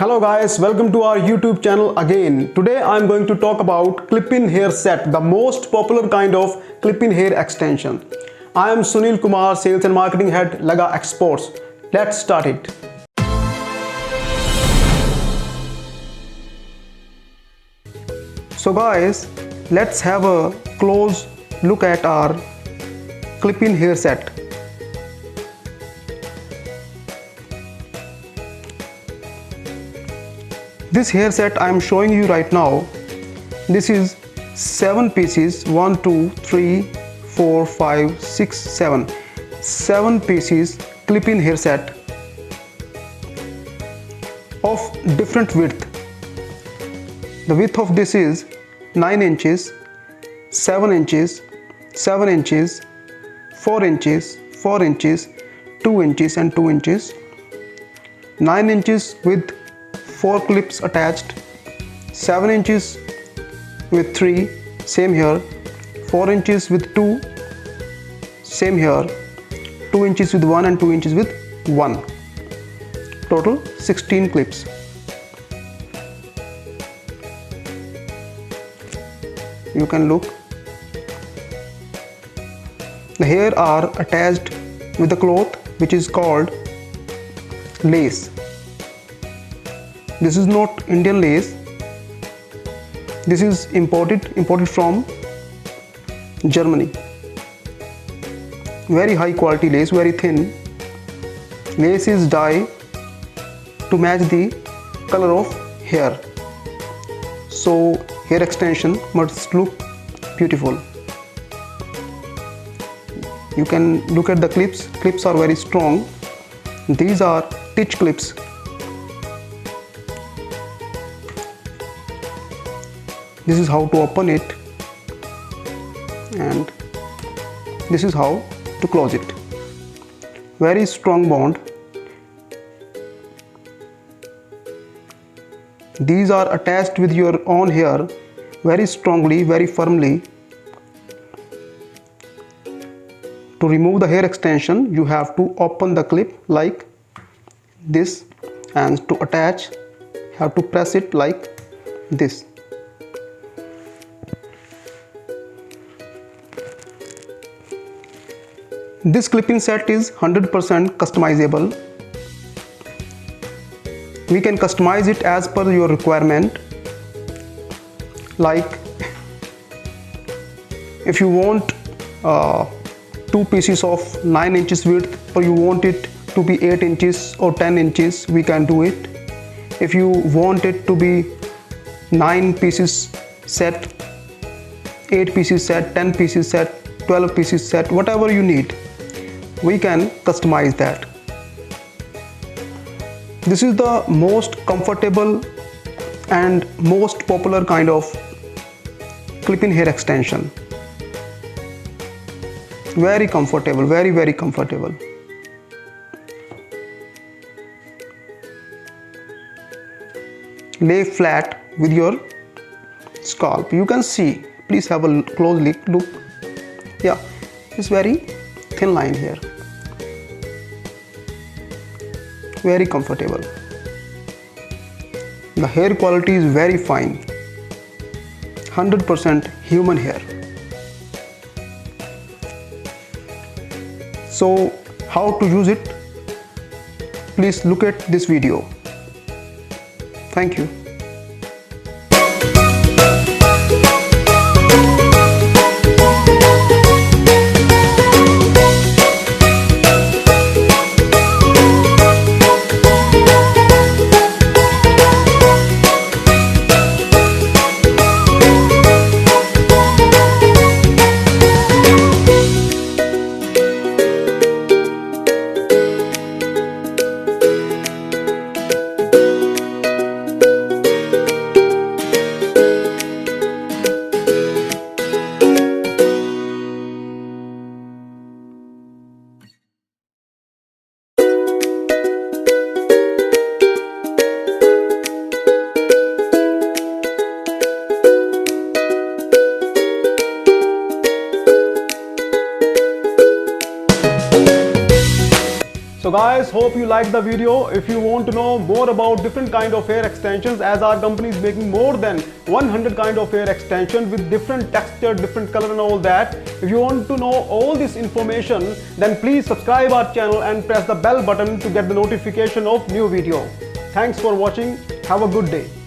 Hello guys, welcome to our YouTube channel again. Today I'm going to talk about clip-in hair set, the most popular kind of clip-in hair extension. I am Sunil Kumar, Sales and Marketing Head, LAGAH Exports. Let's start it. So guys, let's have a close look at our clip-in hair set. This hair set I am showing you right now, this is 7 pieces, 1, 2, 3, 4, 5, 6, 7. 7 pieces clip-in hair set of different width. The width of this is 9 inches, 7 inches, 7 inches, 4 inches, 4 inches, 2 inches and 2 inches, 9 inches with 4 clips attached, 7 inches with 3, same here, 4 inches with 2, same here, 2 inches with 1 and 2 inches with 1. Total 16 clips. You can look. The hair are attached with a cloth which is called lace. This is not Indian lace. This is imported from Germany. Very high quality lace, very thin. Lace is dyed to match the color of hair. So hair extension must look beautiful. You can look at the clips. Clips are very strong. These are stitch clips. This is how to open it and this is how to close it. Very strong bond. These are attached with your own hair very strongly, very firmly. To remove the hair extension, you have to open the clip like this, and to attach, you have to press it like this. This clip-in set is 100% customizable. We can customize it as per your requirement. Like if you want 2 pieces of 9 inches width, or you want it to be 8 inches or 10 inches, we can do it. If you want it to be 9 pieces set, 8 pieces set, 10 pieces set, 12 pieces set, whatever you need, we can customize that. This is the most comfortable and most popular kind of clip-in hair extension. Very comfortable, very comfortable. Lay flat with your scalp. You can see, please have a close look. Yeah, it's very thin line here. Very comfortable. The hair quality is very fine. 100% human hair. So how to use it? Please look at this video. Thank you. guys, hope you liked the video. If you want to know more about different kind of hair extensions, as our company is making more than 100 kind of hair extensions with different texture, different color and all that. If you want to know all this information, then please subscribe our channel and press the bell button to get the notification of new video. Thanks for watching. Have a good day.